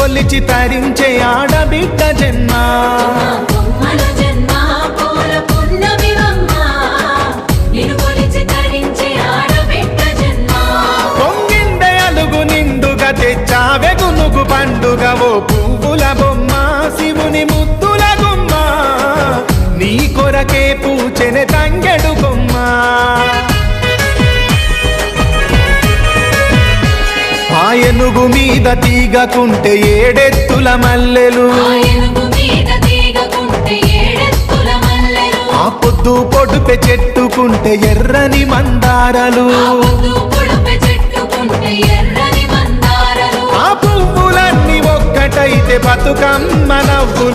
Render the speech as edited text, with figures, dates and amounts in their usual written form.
కొలిచి తరించే ఆడబిడ్డ జన్మ. పొంగిండే అలుగు నిండుగా తెచ్చావె గునుగు పండుగ ఓ పువ్వుల బొమ్మ శివుని ముద్దుల గుమ్మ. నీ కొరకే పూచెనె తంగెడు బొమ్మ. ఆ ఏనుగు మీద తీగకుంటే ఏడెత్తుల మల్లెలు. ఆ పొద్దు పొడుపె చెట్టుకుంటే ఎర్రని మందారలు. ఆ పువ్వులన్నీ ఒక్కటైతే బతుకమ్మ నవ్వు.